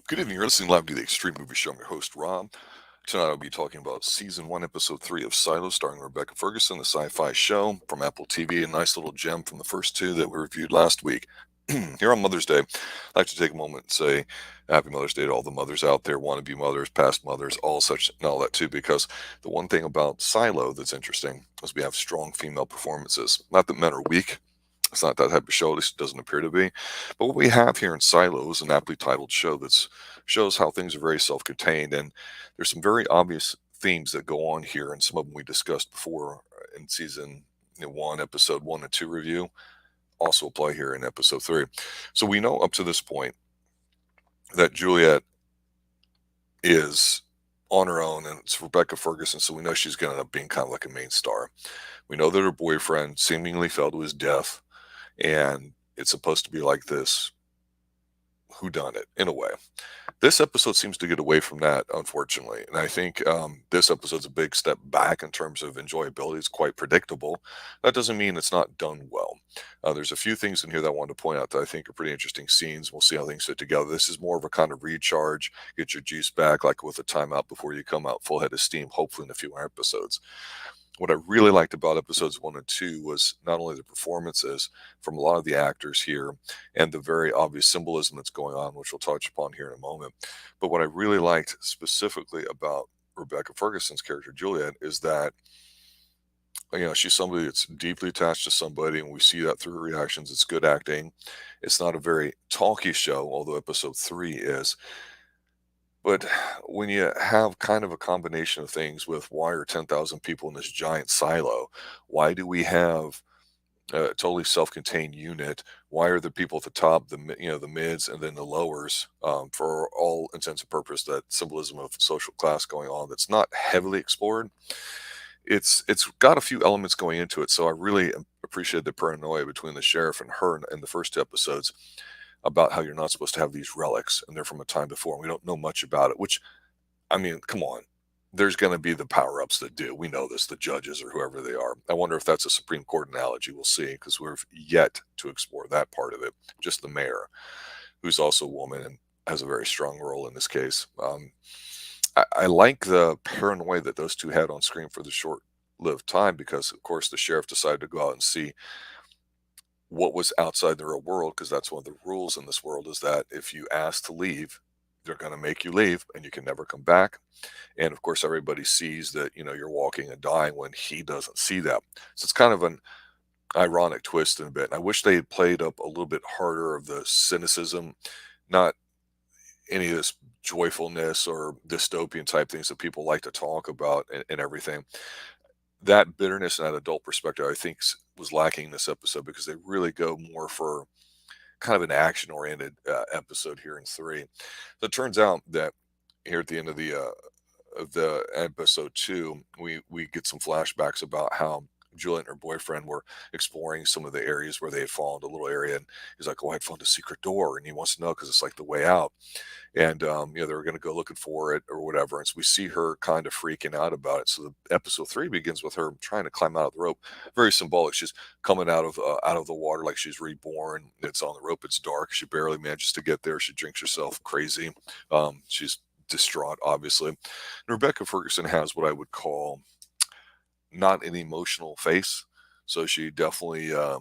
Good evening. You're listening live to the Extreme Movie Show. I'm your host, Rob. Tonight I'll be talking about Season 1, Episode 3 of Silo, starring Rebecca Ferguson, the sci-fi show from Apple TV, a nice little gem from the first two that we reviewed last week. Here on Mother's Day, I'd like to take a moment and say Happy Mother's Day to all the mothers out there, wannabe mothers, past mothers, all such and all that too, because the one thing about Silo that's interesting is we have strong female performances. Not that men are weak. It's not that type of show. At least it doesn't appear to be. But what we have here in Silo is an aptly titled show that shows how things are very self-contained, and there's some very obvious themes that go on here, and some of them we discussed before in season 1, episode 1 and 2 review. Also apply here in episode 3. So we know up to this point that Juliet is on her own, and it's Rebecca Ferguson, so we know she's going to end up being kind of like a main star. We know that her boyfriend seemingly fell to his death, and it's supposed to be like this whodunit in a way. This episode seems to get away from that, unfortunately, and I think this episode's a big step back in terms of enjoyability. It's quite predictable. That doesn't mean it's not done well. There's a few things in here that I wanted to point out that I think are pretty interesting scenes. We'll see how things fit together. This is more of a kind of recharge, get your juice back, like with a timeout before you come out full head of steam, hopefully in a few more episodes. What I really liked about episodes 1 and 2 was not only the performances from a lot of the actors here and the very obvious symbolism that's going on, which we'll touch upon here in a moment, but what I really liked specifically about Rebecca Ferguson's character, Juliet, is that she's somebody that's deeply attached to somebody, and we see that through her reactions. It's good acting. It's not a very talky show, although episode 3 is. But when you have kind of a combination of things with why are 10,000 people in this giant silo? Why do we have a totally self-contained unit? Why are the people at the top, the mids, and then the lowers? For all intents and purposes, that symbolism of social class going on that's not heavily explored. It's got a few elements going into it, so I really appreciate the paranoia between the sheriff and her in the first two episodes about how you're not supposed to have these relics, and they're from a time before, and we don't know much about it, which, I mean, come on. There's going to be the power-ups that do. We know this, the judges or whoever they are. I wonder if that's a Supreme Court analogy. We'll see, because we've yet to explore that part of it. Just the mayor, who's also a woman and has a very strong role in this case. I like the paranoia that those two had on screen for the short-lived time, because, of course, the sheriff decided to go out and see what was outside the real world, because that's one of the rules in this world, is that if you ask to leave, they're going to make you leave and you can never come back. And of course, everybody sees that, you're walking and dying when he doesn't see that. So it's kind of an ironic twist in a bit. And I wish they had played up a little bit harder of the cynicism, not any of this joyfulness or dystopian type things that people like to talk about and everything. That bitterness and that adult perspective, I think, was lacking in this episode, because they really go more for kind of an action-oriented episode here in 3. So it turns out that here at the end of the episode 2, we get some flashbacks about how Juliet and her boyfriend were exploring some of the areas where they had fallen, a little area, and he's like, "Oh, I found a secret door," and he wants to know because it's like the way out. And they were going to go looking for it or whatever. And so we see her kind of freaking out about it. So the episode 3 begins with her trying to climb out of the rope. Very symbolic. She's coming out of the water like she's reborn. It's on the rope. It's dark. She barely manages to get there. She drinks herself crazy. She's distraught, obviously. And Rebecca Ferguson has what I would call not an emotional face. So she definitely, I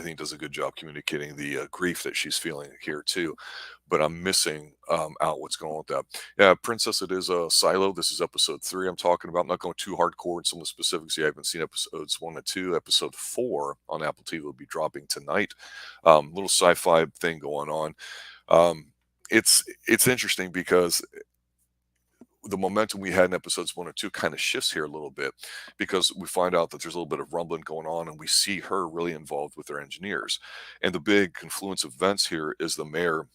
think, does a good job communicating the grief that she's feeling here too. But I'm missing out what's going on with that. Yeah, Princess, it is a Silo. This is episode 3 I'm talking about. I'm not going too hardcore in some of the specifics. You haven't seen episodes 1 and 2. Episode 4 on Apple TV will be dropping tonight. Little sci-fi thing going on. It's interesting because the momentum we had in episodes 1 and 2 kind of shifts here a little bit, because we find out that there's a little bit of rumbling going on, and we see her really involved with their engineers. And the big confluence of events here is the mayor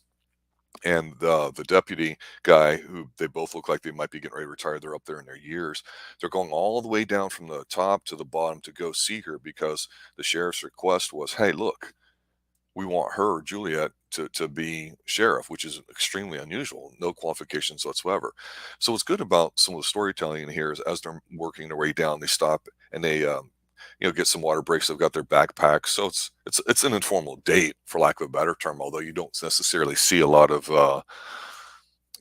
and the deputy guy, who they both look like they might be getting ready to retire. They're up there in their years. They're going all the way down from the top to the bottom to go see her, because the sheriff's request was, "Hey, look, we want her, Juliet, to be sheriff," which is extremely unusual, no qualifications whatsoever. So what's good about some of the storytelling in here is, as they're working their way down, they stop and they get some water breaks. They've got their backpacks, so it's an informal date, for lack of a better term, although you don't necessarily see a lot of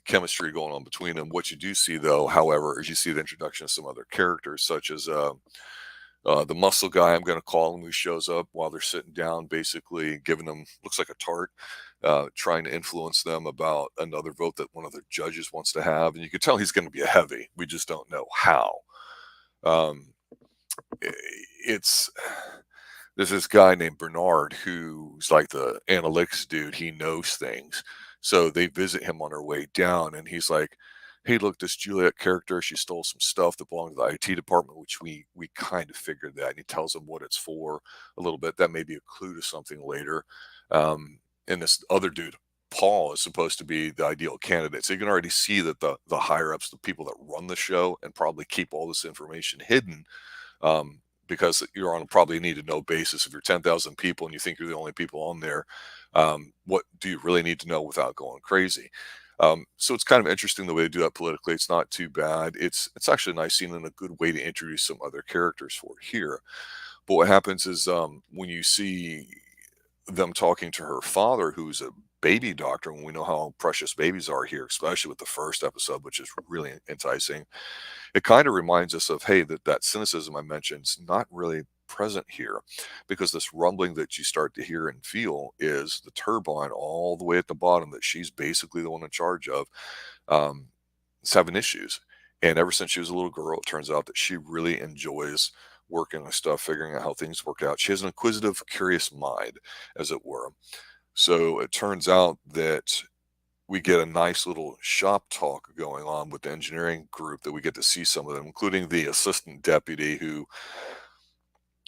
chemistry going on between them. What you do see, though, however, is you see the introduction of some other characters, such as the muscle guy, I'm going to call him, who shows up while they're sitting down, basically giving them, looks like a tart, trying to influence them about another vote that one of the judges wants to have. And you can tell he's going to be a heavy. We just don't know how. Um, it's there's this guy named Bernard who's like the analytics dude. He knows things. So they visit him on their way down, and he's like, "Hey, look, this Juliet character, she stole some stuff that belonged to the IT department," which we kind of figured that. And he tells them what it's for a little bit. That may be a clue to something later. And this other dude, Paul, is supposed to be the ideal candidate. So you can already see that the higher ups, the people that run the show, and probably keep all this information hidden, because you're on a probably need to know basis. If you're 10,000 people and you think you're the only people on there, what do you really need to know without going crazy? So it's kind of interesting the way to do that politically. It's not too bad. It's actually a nice scene and a good way to introduce some other characters for here. But what happens is, when you see them talking to her father, who's a baby doctor, and we know how precious babies are here, especially with the first episode, which is really enticing. It kind of reminds us of, hey, that cynicism I mentioned is not really present here, because this rumbling that you start to hear and feel is the turbine all the way at the bottom that she's basically the one in charge of, um, is having issues. And ever since she was a little girl, it turns out that she really enjoys working on stuff, figuring out how things work out. She has an inquisitive, curious mind, as it were. So it turns out that we get a nice little shop talk going on with the engineering group, that we get to see some of them, including the assistant deputy, who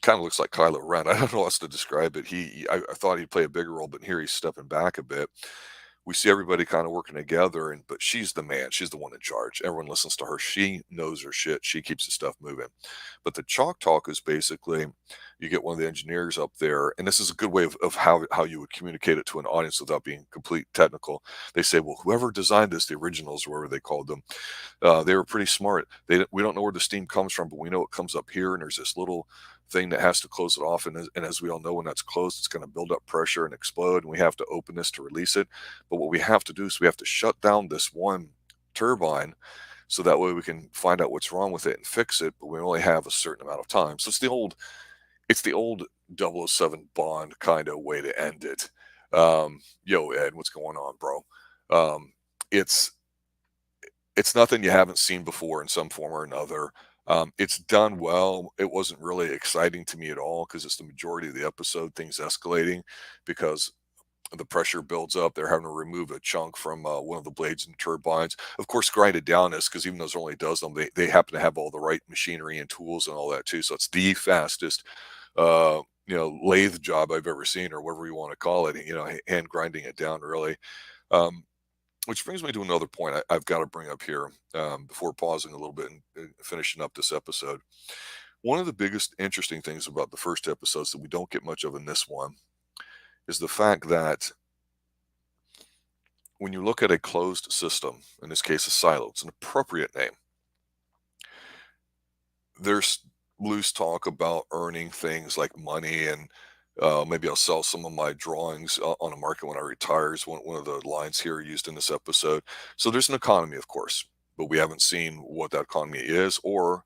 kind of looks like Kylo Ren. I don't know how else to describe it. I thought he'd play a bigger role, but here he's stepping back a bit. We see everybody kind of working together, but she's the man. She's the one in charge. Everyone listens to her. She knows her shit. She keeps the stuff moving. But the chalk talk is basically, you get one of the engineers up there, and this is a good way of how you would communicate it to an audience without being complete technical. They say, well, whoever designed this, the originals, or whatever they called them, they were pretty smart. We don't know where the steam comes from, but we know it comes up here, and there's this little thing that has to close it off. And as we all know, when that's closed, it's going to build up pressure and explode, and we have to open this to release it. But what we have to do is we have to shut down this one turbine, so that way we can find out what's wrong with it and fix it. But we only have a certain amount of time. So it's the old 007 Bond kind of way to end it. Yo, Ed, what's going on, bro? Um, it's it's nothing you haven't seen before in some form or another. It's done well. It wasn't really exciting to me at all, because it's the majority of the episode, things escalating because the pressure builds up. They're having to remove a chunk from one of the blades and turbines. Of course, grind it down is because even though there's only does them, they happen to have all the right machinery and tools and all that too. So it's the fastest, lathe job I've ever seen, or whatever you want to call it. Hand grinding it down, really. Um, which brings me to another point I've got to bring up here, before pausing a little bit and finishing up this episode. One of the biggest interesting things about the first episodes that we don't get much of in this one is the fact that when you look at a closed system, in this case a silo, it's an appropriate name. There's loose talk about earning things like money, and maybe I'll sell some of my drawings on the market when I retire, is one of the lines here used in this episode. So there's an economy, of course, but we haven't seen what that economy is, or,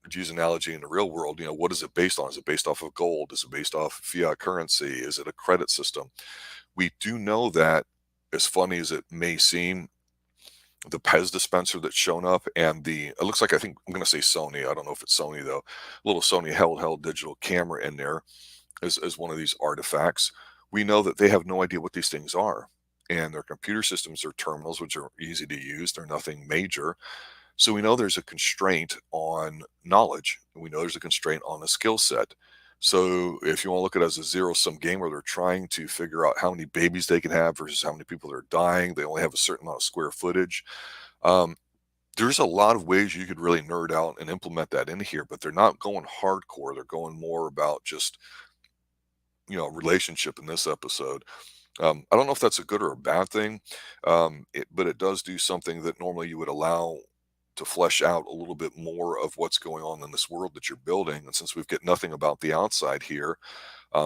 to use an analogy in the real world, what is it based on? Is it based off of gold? Is it based off of fiat currency? Is it a credit system? We do know that, as funny as it may seem, the Pez dispenser that's shown up, and it looks like, I think I'm going to say Sony. I don't know if it's Sony though. A little Sony held digital camera in there as one of these artifacts. We know that they have no idea what these things are, and their computer systems are terminals, which are easy to use. They're nothing major. So we know there's a constraint on knowledge. And we know there's a constraint on a skill set. So if you want to look at it as a zero-sum game where they're trying to figure out how many babies they can have versus how many people are dying, they only have a certain amount of square footage. Um, there's a lot of ways you could really nerd out and implement that in here, but they're not going hardcore. They're going more about just, relationship in this episode. I don't know if that's a good or a bad thing, but it does do something that normally you would allow to flesh out a little bit more of what's going on in this world that you're building. And since we've got nothing about the outside here,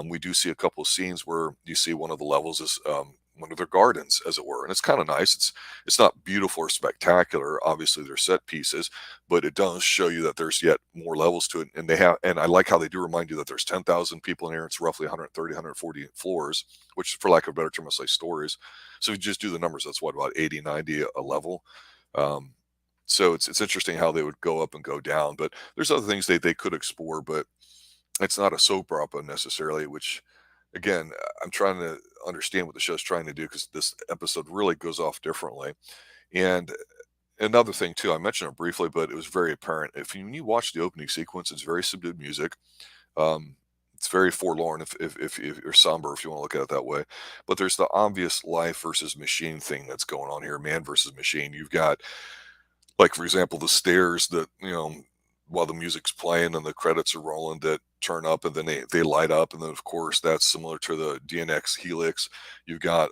we do see a couple of scenes where you see one of the levels is one of their gardens, as it were. And it's kind of nice. It's not beautiful or spectacular. Obviously, they're set pieces, but it does show you that there's yet more levels to it. And they have, and I like how they do remind you that there's 10,000 people in here. It's roughly 130, 140 floors, which, for lack of a better term, I'll say stories. So if you just do the numbers, that's what, about 80, 90 a level. Um, so it's interesting how they would go up and go down. But there's other things they could explore, but it's not a soap opera necessarily, which, again, I'm trying to understand what the show's trying to do, because this episode really goes off differently. And another thing too, I mentioned it briefly, but it was very apparent. If you, when you watch the opening sequence, it's very subdued music. Um, it's very forlorn, if you're somber, if you want to look at it that way. But there's the obvious life versus machine thing that's going on here, man versus machine. You've got, like, for example, the stairs that, while the music's playing and the credits are rolling, that turn up and then they light up. And then, of course, that's similar to the DNX Helix. You've got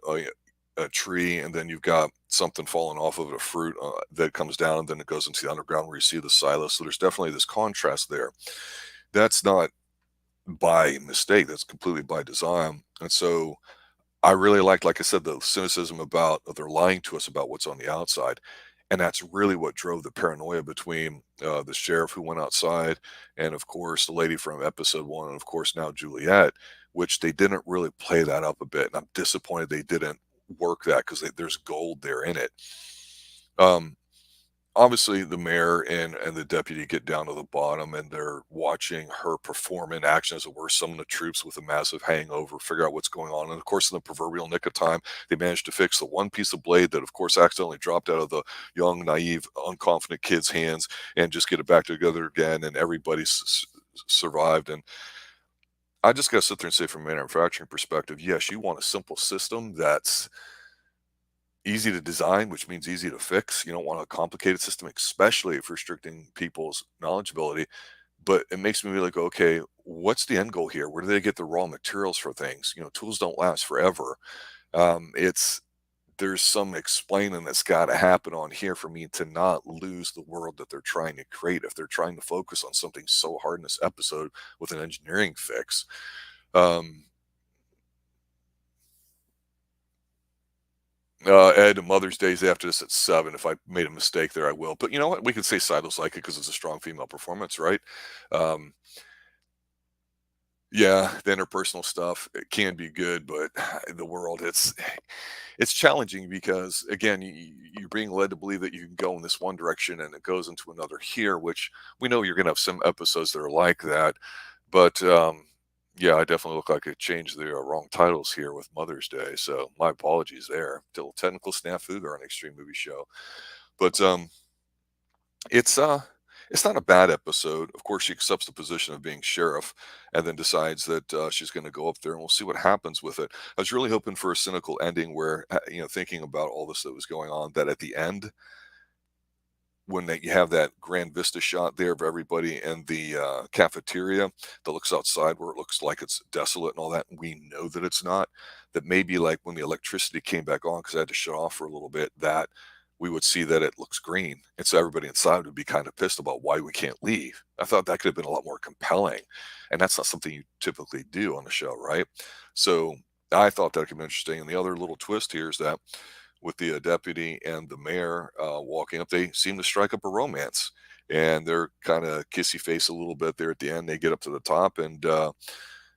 a tree, and then you've got something falling off of it, a fruit that comes down, and then it goes into the underground where you see the silo. So there's definitely this contrast there. That's not by mistake, that's completely by design. And so I really like I said, the cynicism about they're lying to us about what's on the outside. And that's really what drove the paranoia between the sheriff who went outside, and, of course, the lady from episode one, and, of course, now Juliet, which they didn't really play that up a bit. And I'm disappointed they didn't work that, because there's gold there in it. Um, Obviously, the mayor and the deputy get down to the bottom, and they're watching her perform in action, as it were, summon the troops with a massive hangover, figure out what's going on. And, of course, in the proverbial nick of time, they managed to fix the one piece of blade that, of course, accidentally dropped out of the young, naive, unconfident kid's hands, and just get it back together again. And everybody survived. And I just got to sit there and say, from a manufacturing perspective, yes, you want a simple system that's easy to design, which means easy to fix. You don't want a complicated system, especially if restricting people's knowledgeability. But it makes me really go, okay, what's the end goal here? Where do they get the raw materials for things? Tools don't last forever. It's There's some explaining that's got to happen on here for me to not lose the world that they're trying to create. If they're trying to focus on something so hard in this episode with an engineering fix. Ed, Mother's Day's after this at 7. If I made a mistake there, I will. But you know what? We can say Sido's like it because it's a strong female performance, right? Um, yeah, the interpersonal stuff, it can be good, but the world, it's challenging, because, again, you're being led to believe that you can go in this one direction and it goes into another here, which we know you're going to have some episodes that are like that. But yeah, I definitely look like I changed the wrong titles here with Mother's Day. So my apologies there. Still technical snafu there on Extreme Movie Show. But it's it's not a bad episode. Of course, she accepts the position of being sheriff, and then decides that she's going to go up there, and we'll see what happens with it. I was really hoping for a cynical ending where, thinking about all this that was going on, that at the end, when you have that grand vista shot there of everybody in the cafeteria that looks outside, where it looks like it's desolate and all that, and we know that it's not, that maybe, like, when the electricity came back on, because I had to shut off for a little bit, that we would see that it looks green. And so everybody inside would be kind of pissed about why we can't leave. I thought that could have been a lot more compelling. And that's not something you typically do on the show, right? So I thought that could be interesting. And the other little twist here is that with the deputy and the mayor walking up, they seem to strike up a romance, and they're kind of kissy face a little bit there at the end. They get up to the top, and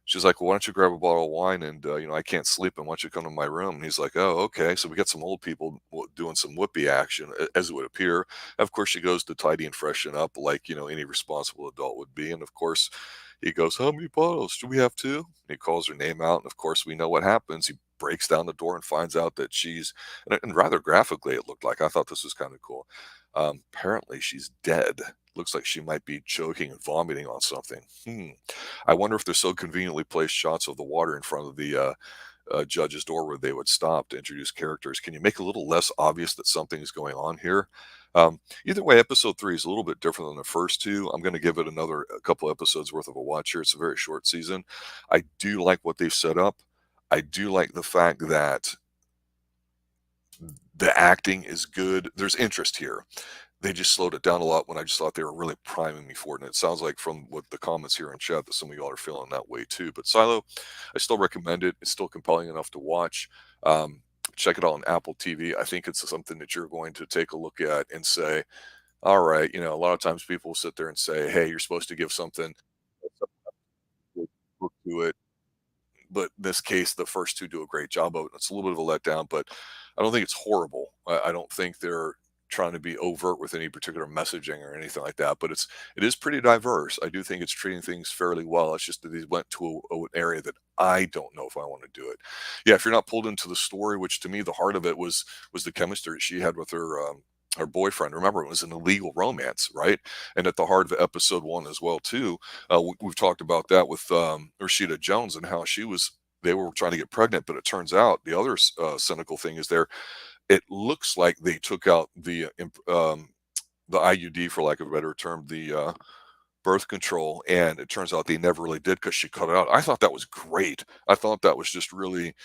she's like, "Well, why don't you grab a bottle of wine? And I can't sleep, and why don't you come to my room?" And he's like, "Oh, okay." So we got some old people doing some whoopee action, as it would appear. Of course, she goes to tidy and freshen up, like, any responsible adult would be. And, of course, he goes, "How many bottles do we have, two?" And he calls her name out, and, of course, we know what happens. He breaks down the door and finds out that she's, and rather graphically, it looked like. I thought this was kind of cool. Apparently, she's dead. Looks like she might be choking and vomiting on something. I wonder if they're so conveniently placed shots of the water in front of the judge's door where they would stop to introduce characters. Can you make it a little less obvious that something is going on here? Either way, episode 3 is a little bit different than the first two. I'm going to give it a couple episodes worth of a watch here. It's a very short season. I do like what they've set up. I do like the fact that the acting is good. There's interest here. They just slowed it down a lot when I just thought they were really priming me for it. And it sounds like, from what the comments here in chat, that some of y'all are feeling that way too. But Silo, I still recommend it. It's still compelling enough to watch. check it out on Apple TV. I think it's something that you're going to take a look at and say, all right, a lot of times people sit there and say, hey, you're supposed to give something to it. But in this case, the first two do a great job of it. It's a little bit of a letdown, but I don't think it's horrible. I don't think they're trying to be overt with any particular messaging or anything like that. But it is pretty diverse. I do think it's treating things fairly well. It's just that they went to an area that I don't know if I want to do it. Yeah, if you're not pulled into the story, which to me the heart of it was the chemistry she had with her boyfriend. Remember, it was an illegal romance, right? And at the heart of episode one as well, too. We've talked about that with Rashida Jones and how they were trying to get pregnant, but it turns out the other cynical thing is it looks like they took out the IUD, for lack of a better term, the birth control, and it turns out they never really did because she cut it out. I thought that was great. I thought that was just really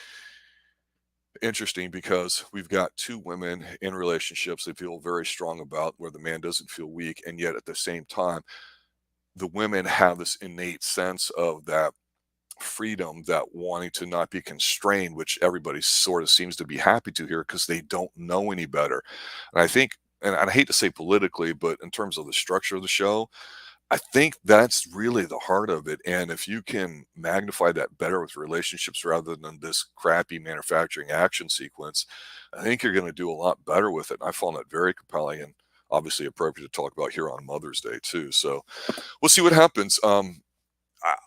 interesting because we've got two women in relationships they feel very strong about where the man doesn't feel weak, and yet at the same time the women have this innate sense of that freedom, that wanting to not be constrained, which everybody sort of seems to be happy to hear because they don't know any better. And I think, and I hate to say politically, but in terms of the structure of the show, I think that's really the heart of it. And if you can magnify that better with relationships rather than this crappy manufacturing action sequence, I think you're going to do a lot better with it. And I found that very compelling and obviously appropriate to talk about here on Mother's Day too. So we'll see what happens.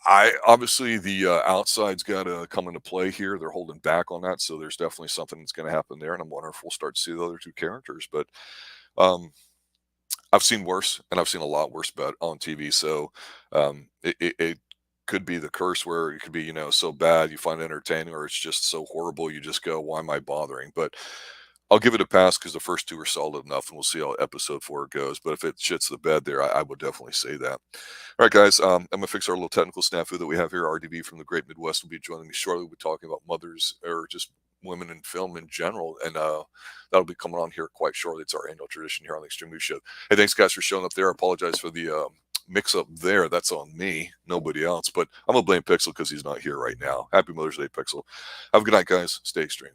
I obviously the outside's got to come into play here. They're holding back on that, so there's definitely something that's going to happen there, and I'm wondering if we'll start to see the other two characters. But um, I've seen worse, and I've seen a lot worse bet on TV. So it could be the curse where it could be so bad you find it entertaining, or it's just so horrible you just go, why am I bothering? But I'll give it a pass because the first two are solid enough, and we'll see how episode 4 goes. But if it shits the bed there, I would definitely say that. All right, guys, I'm going to fix our little technical snafu that we have here. RDB from the Great Midwest will be joining me shortly. We'll be talking about mothers or just women in film in general, and that'll be coming on here quite shortly. It's our annual tradition here on the Xtreme News Show. Hey, thanks, guys, for showing up there. I apologize for the mix up there. That's on me, nobody else. But I'm going to blame Pixel because he's not here right now. Happy Mother's Day, Pixel. Have a good night, guys. Stay extreme.